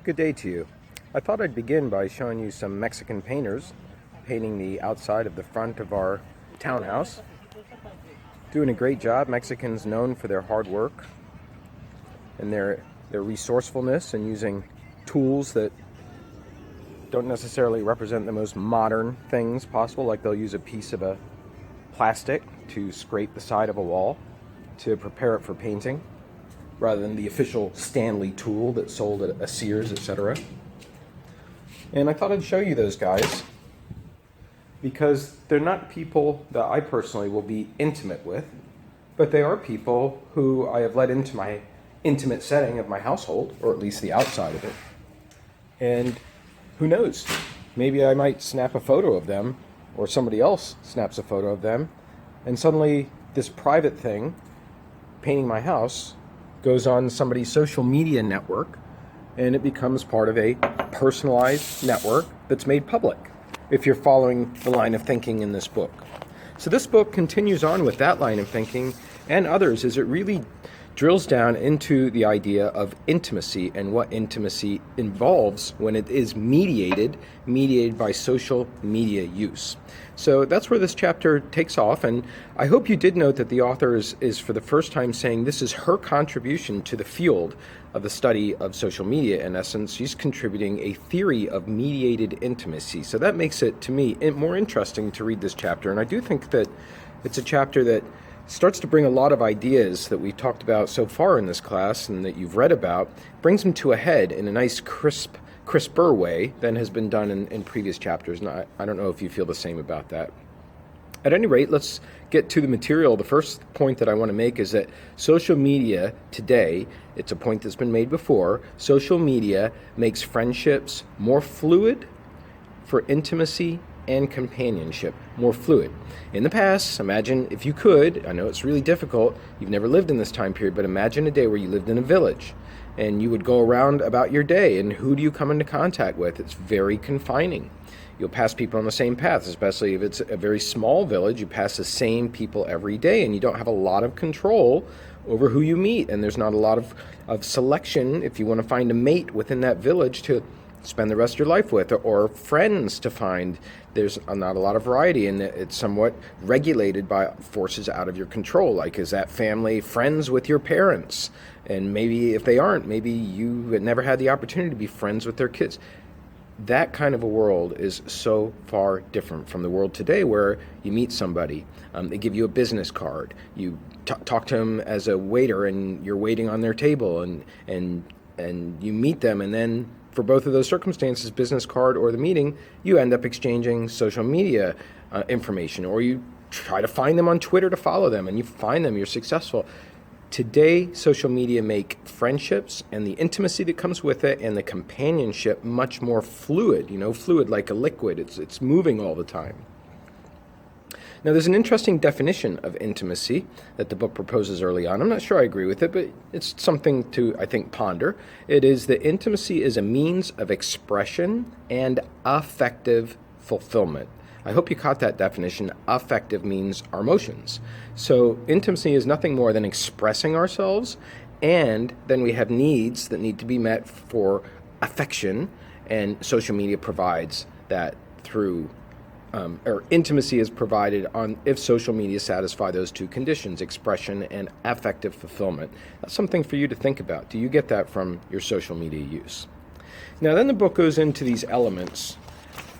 Good day to you. I thought I'd begin by showing you some Mexican painters painting the outside of the front of our townhouse. Doing a great job. Mexicans known for their hard work and their resourcefulness and using tools that don't necessarily represent the most modern things possible, like they'll use a piece of a plastic to scrape the side of a wall to prepare it for painting, rather than the official Stanley tool that's sold at a Sears, etc. And I thought I'd show you those guys because they're not people that I personally will be intimate with, but they are people who I have let into my intimate setting of my household, or at least the outside of it. And who knows, maybe I might snap a photo of them, or somebody else snaps a photo of them, and suddenly this private thing, painting my house, goes on somebody's social media network, and it becomes part of a personalized network that's made public, if you're following the line of thinking in this book. So this book continues on with that line of thinking and others, as it really drills down into the idea of intimacy and what intimacy involves when it is mediated by social media use. So that's where this chapter takes off, and I hope you did note that the author is for the first time saying this is her contribution to the field of the study of social media. In essence, she's contributing a theory of mediated intimacy. So that makes it, to me, more interesting to read this chapter, and I do think that it's a chapter that starts to bring a lot of ideas that we've talked about so far in this class and that you've read about, brings them to a head in a nice crisper way than has been done in previous chapters. And I don't know if you feel the same about that. At any rate, let's get to the material. The first point that I want to make is that social media today, it's a point that's been made before, social media makes friendships more fluid for intimacy and companionship, more fluid. In the past, imagine if you could, I know it's really difficult, you've never lived in this time period, but imagine a day where you lived in a village and you would go around about your day, and who do you come into contact with? It's very confining. You'll pass people on the same path, especially if it's a very small village. You pass the same people every day, and you don't have a lot of control over who you meet, and there's not a lot of selection if you want to find a mate within that village to spend the rest of your life with, or friends to find. There's not a lot of variety, and it's somewhat regulated by forces out of your control. Like, is that family friends with your parents? And maybe if they aren't, maybe you never had the opportunity to be friends with their kids. That kind of a world is so far different from the world today, where you meet somebody, they give you a business card, you talk to them as a waiter, and you're waiting on their table, and you meet them, and then for both of those circumstances, business card or the meeting, you end up exchanging social media information, or you try to find them on Twitter to follow them, and you find them, you're successful. Today, social media make friendships and the intimacy that comes with it and the companionship much more fluid, fluid like a liquid. It's moving all the time. Now, there's an interesting definition of intimacy that the book proposes early on. I'm not sure I agree with it, but it's something to, I think, ponder. It is that intimacy is a means of expression and affective fulfillment. I hope you caught that definition. Affective means our emotions. So intimacy is nothing more than expressing ourselves, and then we have needs that need to be met for affection, and social media provides that through or intimacy is provided on if social media satisfy those two conditions, expression and affective fulfillment. That's something for you to think about. Do you get that from your social media use? Now, then the book goes into these elements,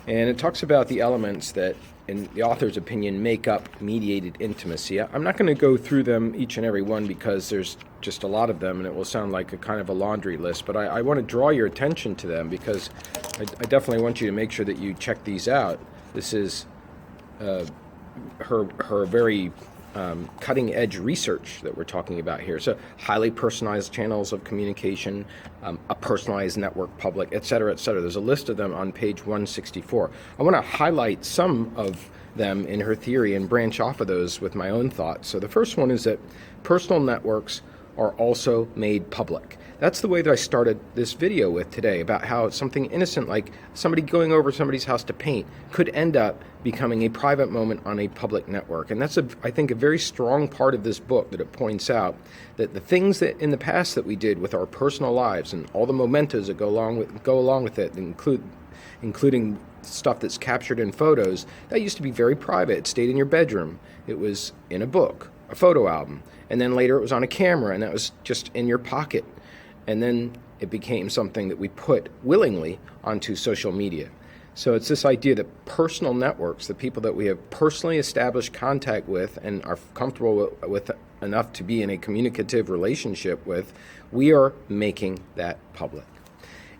and it talks about the elements that, in the author's opinion, make up mediated intimacy. I'm not going to go through them each and every one because there's just a lot of them, and it will sound like a kind of a laundry list, but I want to draw your attention to them because I definitely want you to make sure that you check these out. This is her very cutting-edge research that we're talking about here. So highly personalized channels of communication, a personalized network public, et cetera, et cetera. There's a list of them on page 164. I want to highlight some of them in her theory and branch off of those with my own thoughts. So the first one is that personal networks are also made public. That's the way that I started this video with today, about how something innocent like somebody going over somebody's house to paint could end up becoming a private moment on a public network. And that's, I think, a very strong part of this book, that it points out that the things that in the past that we did with our personal lives and all the mementos that go along with it, including stuff that's captured in photos, that used to be very private. It stayed in your bedroom. It was in a book, a photo album, and then later it was on a camera, and that was just in your pocket. And then it became something that we put willingly onto social media. So it's this idea that personal networks, the people that we have personally established contact with and are comfortable with enough to be in a communicative relationship with, we are making that public.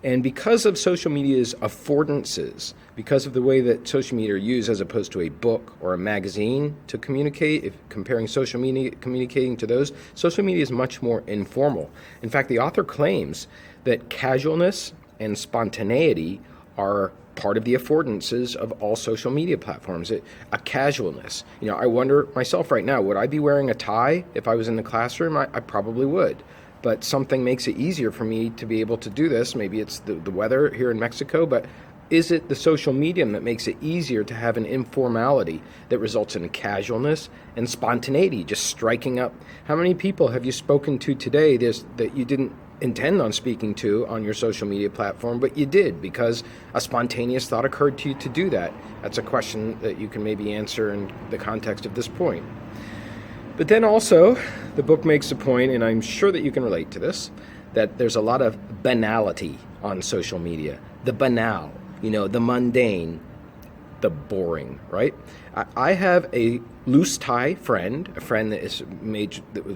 And because of social media's affordances, because of the way that social media are used as opposed to a book or a magazine to communicate, if comparing social media communicating to those, social media is much more informal. In fact, the author claims that casualness and spontaneity are part of the affordances of all social media platforms. A casualness. I wonder myself right now, would I be wearing a tie if I was in the classroom? I probably would. But something makes it easier for me to be able to do this. Maybe it's the weather here in Mexico, but is it the social medium that makes it easier to have an informality that results in casualness and spontaneity, just striking up? How many people have you spoken to today that you didn't intend on speaking to on your social media platform, but you did because a spontaneous thought occurred to you to do that? That's a question that you can maybe answer in the context of this point. But then also, the book makes a point, and I'm sure that you can relate to this, that there's a lot of banality on social media. The banal, the mundane, the boring, right? I have a loose tie friend, a friend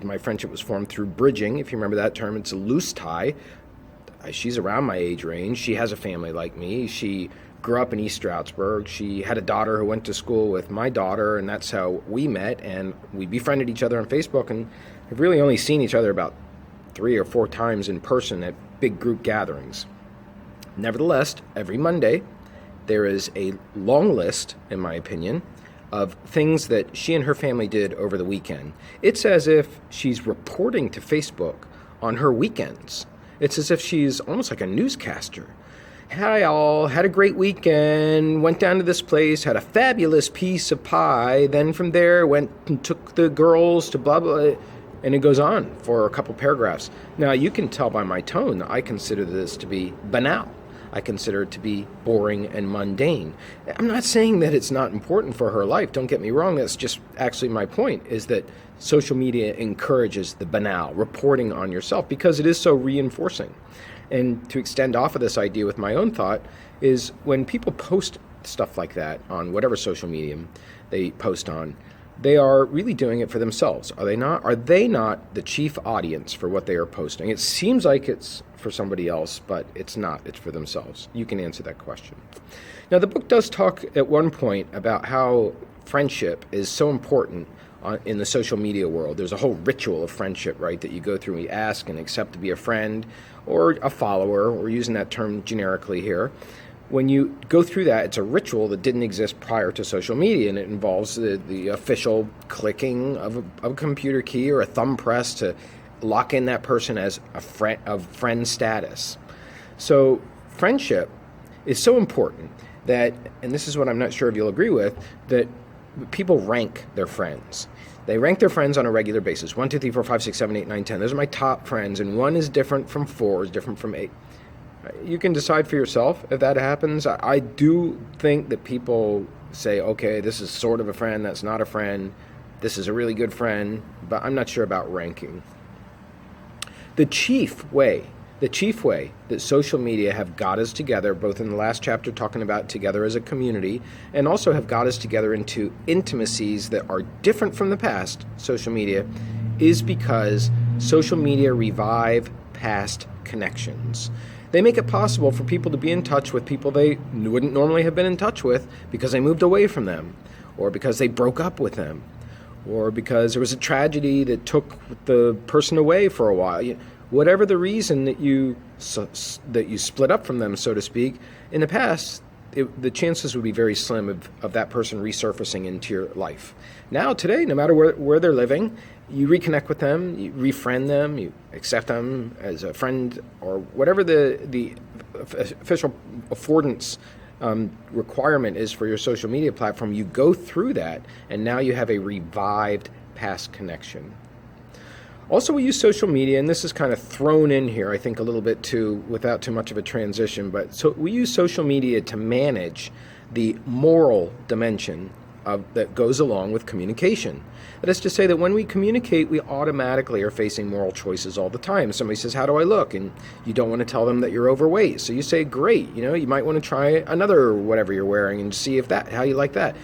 my friendship was formed through bridging. If you remember that term, it's a loose tie. She's around my age range. She has a family like me. She grew up in East Stroudsburg. She had a daughter who went to school with my daughter, and that's how we met, and we befriended each other on Facebook, and have really only seen each other about 3 or 4 times in person at big group gatherings. Nevertheless, every Monday, there is a long list, in my opinion, of things that she and her family did over the weekend. It's as if she's reporting to Facebook on her weekends. It's as if she's almost like a newscaster. Hi all, had a great weekend, went down to this place, had a fabulous piece of pie, then from there went and took the girls to blah, blah, and it goes on for a couple paragraphs. Now you can tell by my tone that I consider this to be banal. I consider it to be boring and mundane. I'm not saying that it's not important for her life, don't get me wrong, that's just actually my point, is that social media encourages the banal, reporting on yourself, because it is so reinforcing. And to extend off of this idea with my own thought is when people post stuff like that on whatever social medium they post on, they are really doing it for themselves, are they not? Are they not the chief audience for what they are posting? It seems like it's for somebody else, but it's not. It's for themselves. You can answer that question. Now, the book does talk at one point about how friendship is so important in the social media world. There's a whole ritual of friendship, right, that you go through. We ask and accept to be a friend or a follower. We're using that term generically here. When you go through that, it's a ritual that didn't exist prior to social media, and it involves the official clicking of a computer key or a thumb press to lock in that person as a friend of friend status. So friendship is so important that, and this is what I'm not sure if you'll agree with, that people rank their friends. They rank their friends on a regular basis. 1, 2, 3, 4, 5, 6, 7, 8, 9, 10. Those are my top friends, and 1 is different from 4, is different from 8. You can decide for yourself if that happens. I do think that people say, okay, this is sort of a friend, that's not a friend, this is a really good friend, but I'm not sure about ranking. The chief way that social media have got us together, both in the last chapter talking about together as a community, and also have got us together into intimacies that are different from the past, social media, is because social media revive past connections. They make it possible for people to be in touch with people they wouldn't normally have been in touch with because they moved away from them, or because they broke up with them, or because there was a tragedy that took the person away for a while. Whatever the reason that you split up from them, so to speak, in the past, the chances would be very slim of that person resurfacing into your life. Now, today, no matter where they're living, you reconnect with them, you refriend them, you accept them as a friend, or whatever the official affordance requirement is for your social media platform. You go through that, and now you have a revived past connection. Also, we use social media, and this is kind of thrown in here, I think, a little bit too, without too much of a transition, but so we use social media to manage the moral dimension that goes along with communication. That is to say that when we communicate, we automatically are facing moral choices all the time. Somebody says, how do I look? And you don't want to tell them that you're overweight. So you say, great, you might want to try another whatever you're wearing and see how you like that.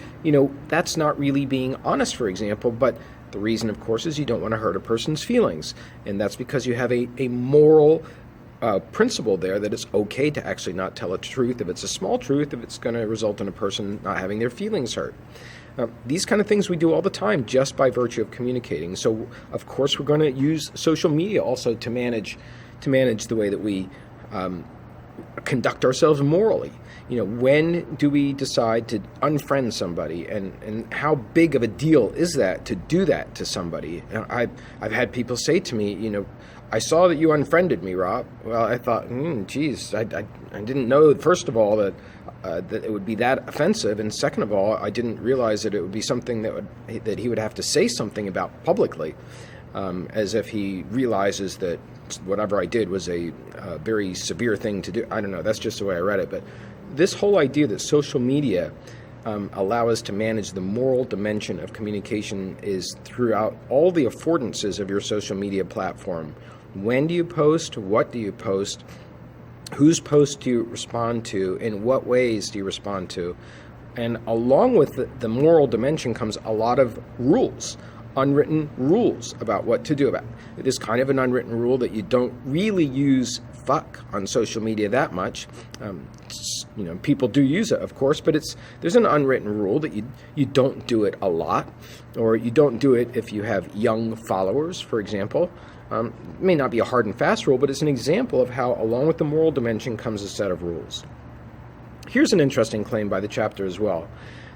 That's not really being honest, for example, but the reason, of course, is you don't want to hurt a person's feelings. And that's because you have a moral principle there that it's okay to actually not tell a truth if it's a small truth, if it's going to result in a person not having their feelings hurt. These kind of things we do all the time just by virtue of communicating. So, of course, we're going to use social media also to manage the way that we conduct ourselves morally. When do we decide to unfriend somebody, and how big of a deal is that to do that to somebody? I've had people say to me, I saw that you unfriended me, Rob. Well, I thought, geez, I didn't know, first of all, that it would be that offensive, and second of all, I didn't realize that it would be something that he would have to say something about publicly, as if he realizes that whatever I did was a very severe thing to do. I don't know, that's just the way I read it, but this whole idea that social media allow us to manage the moral dimension of communication is throughout all the affordances of your social media platform. When do you post? What do you post? Whose posts do you respond to? In what ways do you respond to? And along with the moral dimension comes a lot of rules, unwritten rules about what to do about it. It is kind of an unwritten rule that you don't really use fuck on social media that much. People do use it, of course, but there's an unwritten rule that you don't do it a lot, or you don't do it if you have young followers, for example. It may not be a hard and fast rule, but it's an example of how, along with the moral dimension, comes a set of rules. Here's an interesting claim by the chapter as well.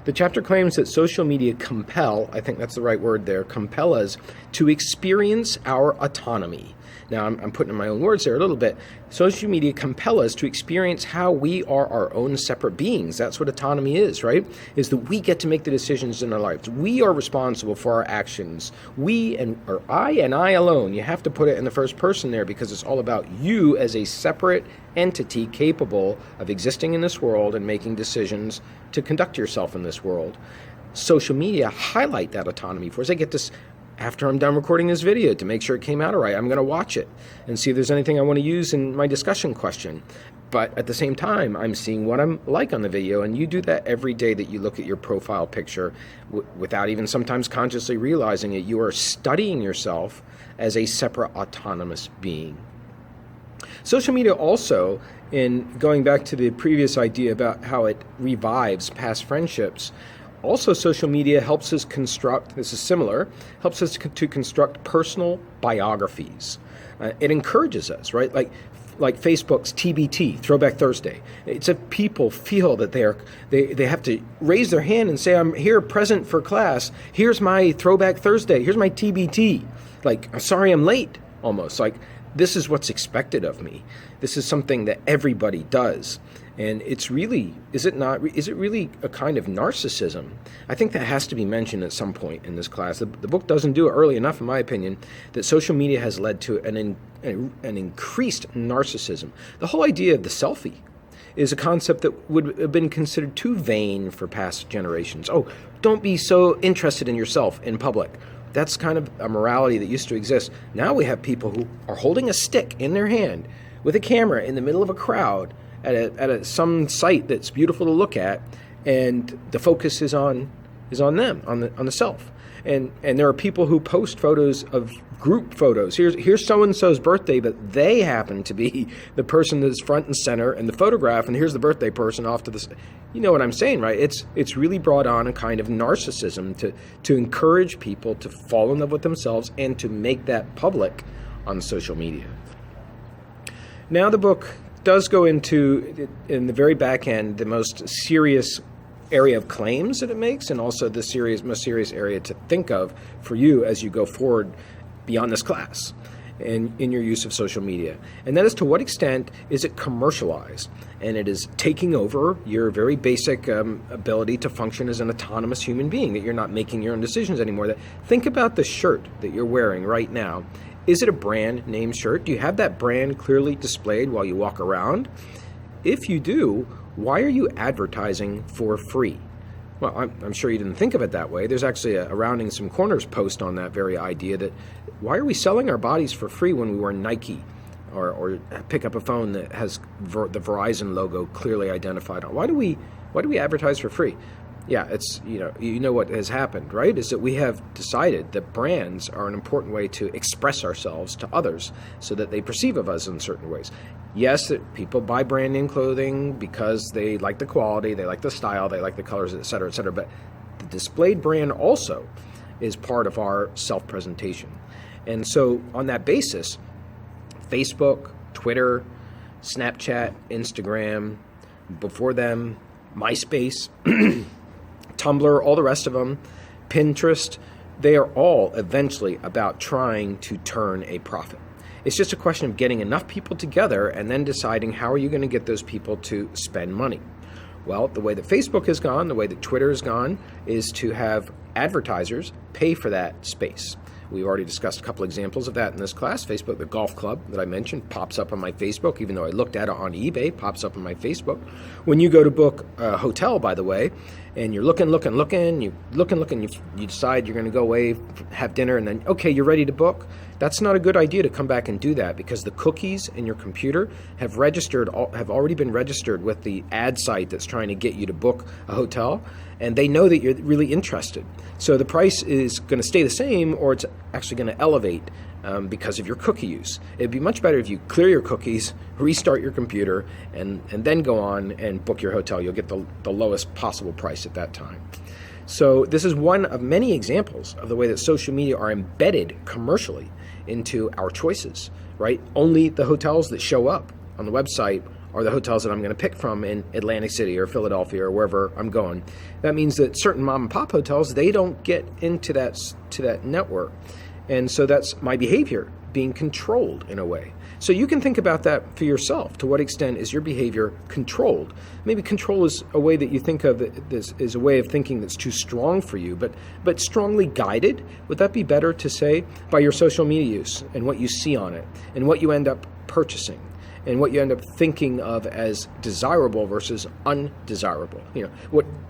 The chapter claims that social media compel, I think that's the right word there, compel us to experience our autonomy. Now, I'm putting in my own words there a little bit. Social media compel us to experience how we are our own separate beings. That's what autonomy is, right? Is that we get to make the decisions in our lives. We are responsible for our actions. I and I alone. You have to put it in the first person there because it's all about you as a separate entity capable of existing in this world and making decisions to conduct yourself in this world. Social media highlight that autonomy for us. I get this after I'm done recording this video to make sure it came out all right. I'm going to watch it and see if there's anything I want to use in my discussion question. But at the same time, I'm seeing what I'm like on the video, and you do that every day that you look at your profile picture without even sometimes consciously realizing it. You are studying yourself as a separate autonomous being. Social media also, in going back to the previous idea about how it revives past friendships, also social media helps us construct, this is similar, helps us to construct personal biographies. It encourages us, right? Like Facebook's TBT, Throwback Thursday. It's if people feel that they have to raise their hand and say, I'm here present for class. Here's my Throwback Thursday. Here's my TBT. Like, I'm sorry I'm late, almost. Like, this is what's expected of me. This is something that everybody does. And it's really, is it really a kind of narcissism? I think that has to be mentioned at some point in this class. The book doesn't do it early enough, in my opinion, that social media has led to an increased narcissism. The whole idea of the selfie is a concept that would have been considered too vain for past generations. Oh, don't be so interested in yourself in public. That's kind of a morality that used to exist. Now we have people who are holding a stick in their hand with a camera in the middle of a crowd at some site that's beautiful to look at, and the focus is on them, on the self. And there are people who post photos of group photos. Here's so-and-so's birthday, but they happen to be the person that's front and center in the photograph, and here's the birthday person off to the... You know what I'm saying, right? It's really brought on a kind of narcissism to encourage people to fall in love with themselves and to make that public on social media. Now the book does go into, in the very back end, the most serious area of claims that it makes, and also the most serious area to think of for you as you go forward beyond this class and in your use of social media. And that is, to what extent is it commercialized, and it is taking over your very basic ability to function as an autonomous human being, that you're not making your own decisions anymore. That, think about the shirt that you're wearing right now. Is it a brand name shirt? Do you have that brand clearly displayed while you walk around? If you do, why are you advertising for free? Well, I'm sure you didn't think of it that way. There's actually a Rounding Some Corners post on that very idea, that why are we selling our bodies for free when we wear Nike or pick up a phone that has the Verizon logo clearly identified on? Why do we advertise for free? Yeah, it's, you know what has happened, right? Is that we have decided that brands are an important way to express ourselves to others so that they perceive of us in certain ways. Yes, that people buy brand name clothing because they like the quality, they like the style, they like the colors, et cetera, but the displayed brand also is part of our self-presentation. And so on that basis, Facebook, Twitter, Snapchat, Instagram, before them, MySpace, Tumblr, all the rest of them, Pinterest, they are all eventually about trying to turn a profit. It's just a question of getting enough people together and then deciding how are you going to get those people to spend money. Well, the way that Facebook has gone, the way that Twitter has gone, is to have advertisers pay for that space. We've already discussed a couple examples of that in this class. Facebook, the golf club that I mentioned, pops up on my Facebook, even though I looked at it on eBay, pops up on my Facebook. When you go to book a hotel, by the way, and you're looking, you decide you're going to go away, have dinner, and then, okay, you're ready to book. That's not a good idea to come back and do that, because the cookies in your computer have already been registered with the ad site that's trying to get you to book a hotel, and they know that you're really interested. So the price is going to stay the same, or it's actually going to elevate because of your cookie use. It'd be much better if you clear your cookies, restart your computer, and then go on and book your hotel. You'll get the lowest possible price at that time. So this is one of many examples of the way that social media are embedded commercially into our choices, right? Only the hotels that show up on the website are the hotels that I'm going to pick from in Atlantic City or Philadelphia or wherever I'm going. That means that certain mom and pop hotels, they don't get into that network. And so that's my behavior being controlled in a way. So you can think about that for yourself. To what extent is your behavior controlled? Maybe control is a way that you think of this is a way of thinking that's too strong for you, but strongly guided. Would that be better to say by your social media use and what you see on it and what you end up purchasing and what you end up thinking of as desirable versus undesirable?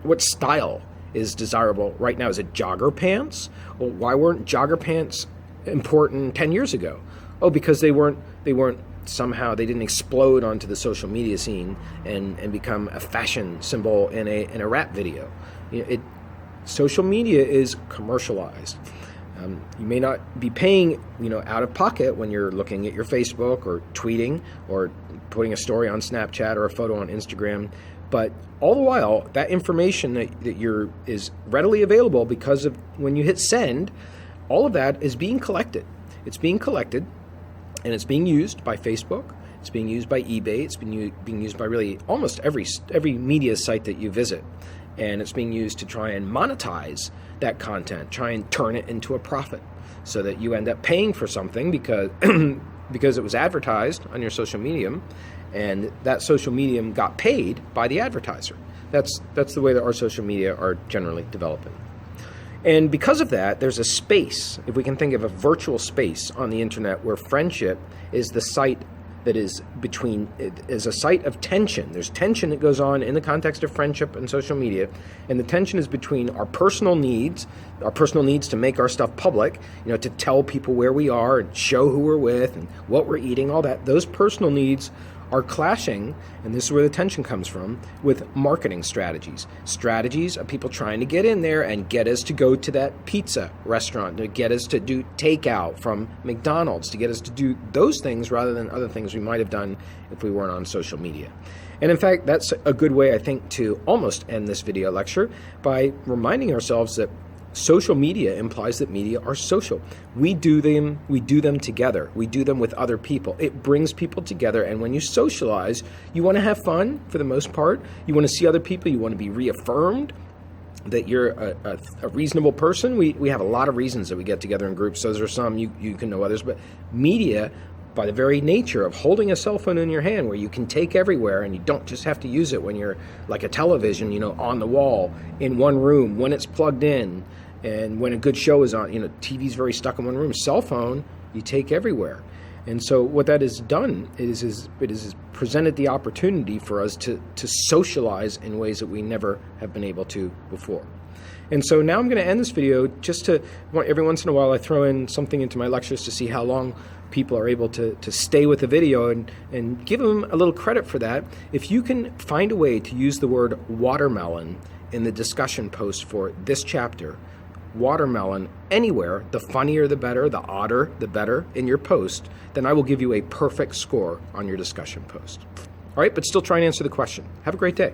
What style is desirable right now? Is it jogger pants? Well, why weren't jogger pants important 10 years ago? Oh, because they didn't explode onto the social media scene and become a fashion symbol in a rap video. Social media is commercialized. You may not be paying, out of pocket when you're looking at your Facebook or tweeting or putting a story on Snapchat or a photo on Instagram, but all the while, that information that is readily available because of when you hit send, all of that is being collected. It's being collected, and it's being used by Facebook. It's being used by eBay. It's being used by really almost every media site that you visit. And it's being used to try and monetize that content, try and turn it into a profit so that you end up paying for something because it was advertised on your social medium, and that social medium got paid by the advertiser. That's the way that our social media are generally developing. And because of that, there's a space, if we can think of a virtual space on the internet where friendship is the site that is a site of tension. There's tension that goes on in the context of friendship and social media, and the tension is between our personal needs to make our stuff public, to tell people where we are and show who we're with and what we're eating, all that. Those personal needs are clashing, and this is where the tension comes from, with marketing strategies of people trying to get in there and get us to go to that pizza restaurant, to get us to do takeout from McDonald's, to get us to do those things rather than other things we might have done if we weren't on social media. And in fact, that's a good way, I think, to almost end this video lecture by reminding ourselves that Social media implies that media are social. We do them together. We do them with other people. It brings people together, and when you socialize, you want to have fun for the most part. You want to see other people. You want to be reaffirmed that you're a reasonable person. We have a lot of reasons that we get together in groups. Those are some, you can know others, but media, by the very nature of holding a cell phone in your hand where you can take everywhere and you don't just have to use it when you're like a television, on the wall in one room when it's plugged in, and when a good show is on, TV's very stuck in one room. Cell phone, you take everywhere. And so what that has done is it has presented the opportunity for us to socialize in ways that we never have been able to before. And so now I'm going to end this video every once in a while I throw in something into my lectures to see how long people are able to stay with the video, and give them a little credit for that. If you can find a way to use the word watermelon in the discussion post for this chapter, watermelon, anywhere, the funnier the better, the odder the better in your post, then I will give you a perfect score on your discussion post. All right, but still try and answer the question. Have a great day.